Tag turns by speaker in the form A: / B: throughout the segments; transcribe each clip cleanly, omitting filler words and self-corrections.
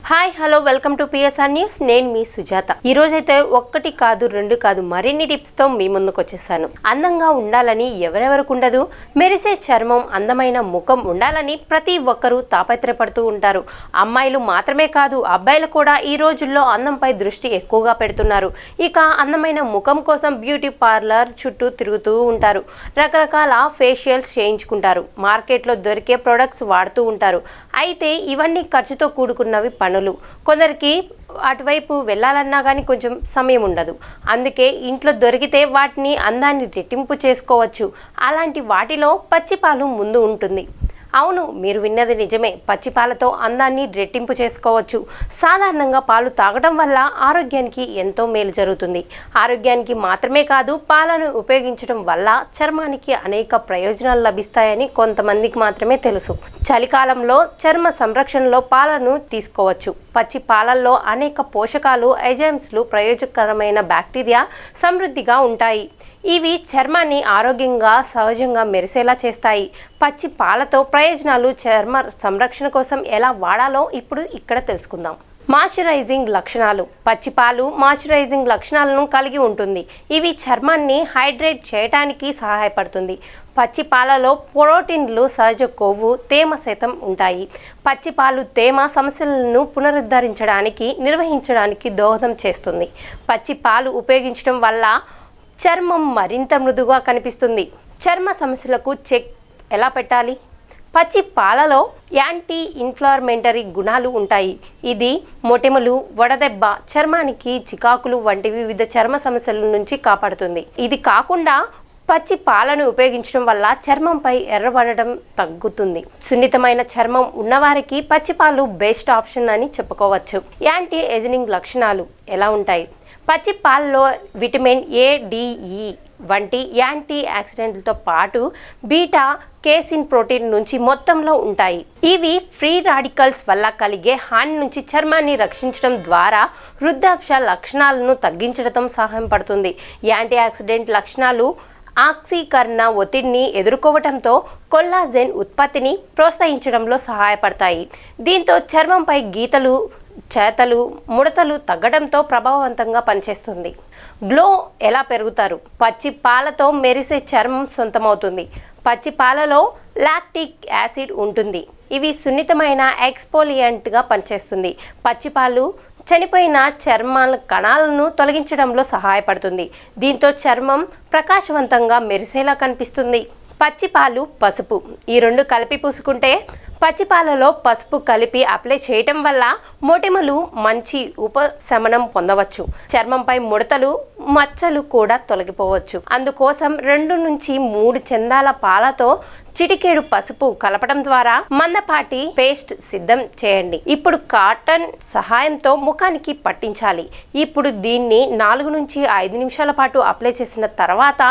A: Hi hello welcome to PSR news. నేను మీ సుజాత. ఈ రోజైతే ఒక్కటి కాదు రెండు కాదు మరిన్ని టిప్స్ తో మీ ముందుకు వచ్చేసాను. అందంగా ఉండాలని ఎవరెవరికి ఉండదు. మెరిసే చర్మం, అందమైన ముఖం ఉండాలని ప్రతి ఒక్కరూ తాపత్రయపడుతూ ఉంటారు. అమ్మాయిలు మాత్రమే కాదు, అబ్బాయిలు కూడా ఈ రోజుల్లో అందంపై దృష్టి ఎక్కువగా పెడుతున్నారు. ఇక అందమైన ముఖం కోసం బ్యూటీ పార్లర్ చుట్టూ తిరుగుతూ ఉంటారు. రకరకాల ఫేషియల్స్ చేయించుకుంటారు. మార్కెట్లో దొరికే ప్రొడక్ట్స్ వాడుతూ ఉంటారు. అయితే ఇవన్నీ ఖర్చుతో కూడుకున్నవి పనులు. కొందరికి అటువైపు వెళ్ళాలన్నా కానీ కొంచెం సమయం ఉండదు. అందుకే ఇంట్లో దొరికితే వాటిని అందాన్ని రెట్టింపు చేసుకోవచ్చు. అలాంటి వాటిలో పచ్చిపాలు ముందు ఉంటుంది. అవును, మీరు విన్నది నిజమే. పచ్చిపాలతో అందాన్ని రెట్టింపు చేసుకోవచ్చు. సాధారణంగా పాలు తాగడం వల్ల ఆరోగ్యానికి ఎంతో మేలు జరుగుతుంది. ఆరోగ్యానికి మాత్రమే కాదు, పాలను ఉపయోగించడం వల్ల చర్మానికి అనేక ప్రయోజనాలు లభిస్తాయని కొంతమందికి మాత్రమే తెలుసు. చలికాలంలో చర్మ సంరక్షణలో పాలను తీసుకోవచ్చు. పచ్చి పాలల్లో అనేక పోషకాలు, ఎంజైమ్స్లు, ప్రయోజనకరమైన బ్యాక్టీరియా సమృద్ధిగా ఉంటాయి. ఇవి చర్మాన్ని ఆరోగ్యంగా, సహజంగా మెరిసేలా చేస్తాయి. పచ్చి పాలతో ప్రయోజనాలు, చర్మ సంరక్షణ కోసం ఎలా వాడాలో ఇప్పుడు ఇక్కడ తెలుసుకుందాం. మాయిశ్చరైజింగ్ లక్షణాలు. పచ్చిపాలు మాయిశ్చరైజింగ్ లక్షణాలను కలిగి ఉంటుంది. ఇవి చర్మాన్ని హైడ్రేట్ చేయడానికి సహాయపడుతుంది. పచ్చి పాలలో ప్రోటీన్లు, సహజ కొవ్వు, తేమ శాతం ఉంటాయి. పచ్చిపాలు తేమ సమస్యలను పునరుద్ధరించడానికి, నిర్వహించడానికి దోహదం చేస్తుంది. పచ్చి పాలు ఉపయోగించడం వల్ల చర్మం మరింత మృదుగా కనిపిస్తుంది. చర్మ సమస్యలకు చెక్ ఎలా పెట్టాలి? పచ్చి పాలలో యాంటీ ఇన్ఫ్లమేటరీ గుణాలు ఉంటాయి. ఇది మొటిమలు, వడదెబ్బ, చర్మానికి చికాకులు వంటి వివిధ చర్మ సమస్యల నుంచి కాపాడుతుంది. ఇది కాకుండా పచ్చి పాలను ఉపయోగించడం వల్ల చర్మంపై ఎర్రబడడం తగ్గుతుంది. సున్నితమైన చర్మం ఉన్నవారికి పచ్చిపాలు బెస్ట్ ఆప్షన్ అని చెప్పుకోవచ్చు. యాంటీ ఏజింగ్ లక్షణాలు ఎలా ఉంటాయి? పచ్చి పాలలో విటమిన్ ఏ, డి, ఈ వంటి యాంటీ ఆక్సిడెంట్లతో పాటు బీటా కేసిన్ ప్రోటీన్ నుంచి మొత్తంలో ఉంటాయి. ఇవి ఫ్రీ రాడికల్స్ వల్ల కలిగే హాని నుంచి చర్మాన్ని రక్షించడం ద్వారా వృద్ధాప్య లక్షణాలను తగ్గించడం సహాయపడుతుంది. యాంటీ ఆక్సిడెంట్ లక్షణాలు ఆక్సీకరణ ఒత్తిడిని ఎదుర్కోవడంతో కొల్లాజెన్ ఉత్పత్తిని ప్రోత్సహించడంలో సహాయపడతాయి. దీంతో చర్మంపై గీతలు, చేతలు, ముడతలు తగ్గడంతో ప్రభావవంతంగా పనిచేస్తుంది. గ్లో ఎలా పెరుగుతారు? పచ్చి పాలతో మెరిసే చర్మం సొంతమవుతుంది. పచ్చి పాలలో లాక్టిక్ యాసిడ్ ఉంటుంది. ఇవి సున్నితమైన ఎక్స్ఫోలియంట్గా పనిచేస్తుంది. పచ్చిపాలు చనిపోయిన చర్మాల కణాలను తొలగించడంలో సహాయపడుతుంది. దీంతో చర్మం ప్రకాశవంతంగా మెరిసేలా కనిపిస్తుంది. పచ్చిపాలు, పసుపు ఈ రెండు కలిపి పూసుకుంటే, పచ్చిపాలలో పసుపు కలిపి అప్లై చేయటం వల్ల మొటిమలు మంచి ఉపశమనం పొందవచ్చు. చర్మంపై ముడతలు, మచ్చలు కూడా తొలగిపోవచ్చు. అందుకోసం 2 నుంచి 3 చెందాల పాలతో చిటికేడు పసుపు కలపడం ద్వారా మందపాటి పేస్ట్ సిద్ధం చేయండి. ఇప్పుడు కాటన్ సహాయంతో ముఖానికి పట్టించాలి. ఇప్పుడు దీన్ని 4 నుంచి 5 నిమిషాల పాటు అప్లై చేసిన తర్వాత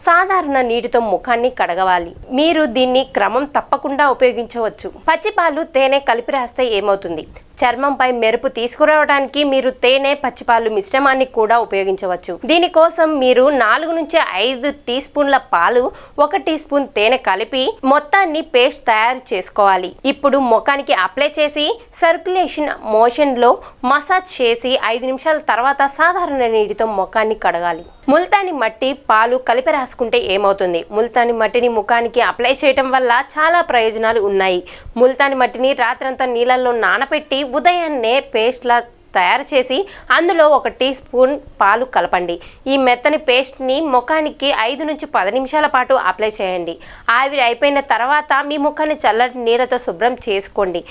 A: సాధారణ నీటితో ముఖాన్ని కడగవాలి. మీరు దీన్ని క్రమం తప్పకుండా ఉపయోగించవచ్చు. పచ్చిపాలు, తేనె కలిపి రాస్తే ఏమవుతుంది? చర్మంపై మెరుపు తీసుకురావడానికి మీరు తేనె, పచ్చిపాలు మిశ్రమాన్ని కూడా ఉపయోగించవచ్చు. దీనికోసం మీరు 4 నుంచి 5 టీ స్పూన్ల పాలు, 1 టీ స్పూన్ తేనె కలిపి మొత్తాన్ని పేస్ట్ తయారు చేసుకోవాలి. ఇప్పుడు ముఖానికి అప్లై చేసి సర్క్యులేషన్ మోషన్లో మసాజ్ చేసి 5 నిమిషాల తర్వాత సాధారణ నీటితో ముఖాన్ని కడగాలి. ముల్తాని మట్టి, పాలు కలిపి రాసుకుంటే ఏమవుతుంది? ముల్తాని మట్టిని ముఖానికి అప్లై చేయటం వల్ల చాలా ప్రయోజనాలు ఉన్నాయి. ముల్తాని మట్టిని రాత్రంతా నీళ్ళల్లో నానబెట్టి ఉదయాన్నే పేస్ట్లా తయారు చేసి అందులో 1 టీ స్పూన్ పాలు కలపండి. ఈ మెత్తని పేస్ట్ని ముఖానికి 5 నుంచి 10 నిమిషాల పాటు అప్లై చేయండి. ఆవిరి అయిపోయిన తర్వాత మీ ముఖాన్ని చల్లటి నీళ్ళతో శుభ్రం చేసుకోండి.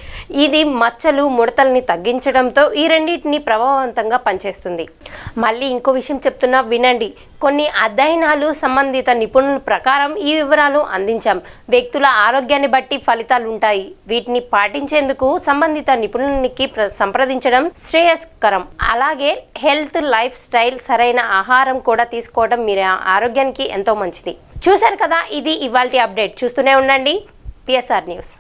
A: ఇది మచ్చలు, ముడతల్ని తగ్గించడంతో ఈ రెండింటిని ప్రభావవంతంగా పనిచేస్తుంది. మళ్ళీ ఇంకో విషయం చెప్తున్నా, వినండి. కొన్ని అధ్యయనాలు, సంబంధిత నిపుణుల ప్రకారం ఈ వివరాలు అందించాం. వ్యక్తుల ఆరోగ్యాన్ని బట్టి ఫలితాలు ఉంటాయి. వీటిని పాటించేందుకు సంబంధిత నిపుణునికి సంప్రదించడం శ్రేయస్కరం. అలాగే హెల్త్, లైఫ్ స్టైల్, సరైన ఆహారం కూడా తీసుకోవడం మీ ఆరోగ్యానికి ఎంతో మంచిది. చూశారు కదా, ఇది ఇవాల్టి అప్డేట్. చూస్తూనే ఉండండి పిఎస్ఆర్ న్యూస్.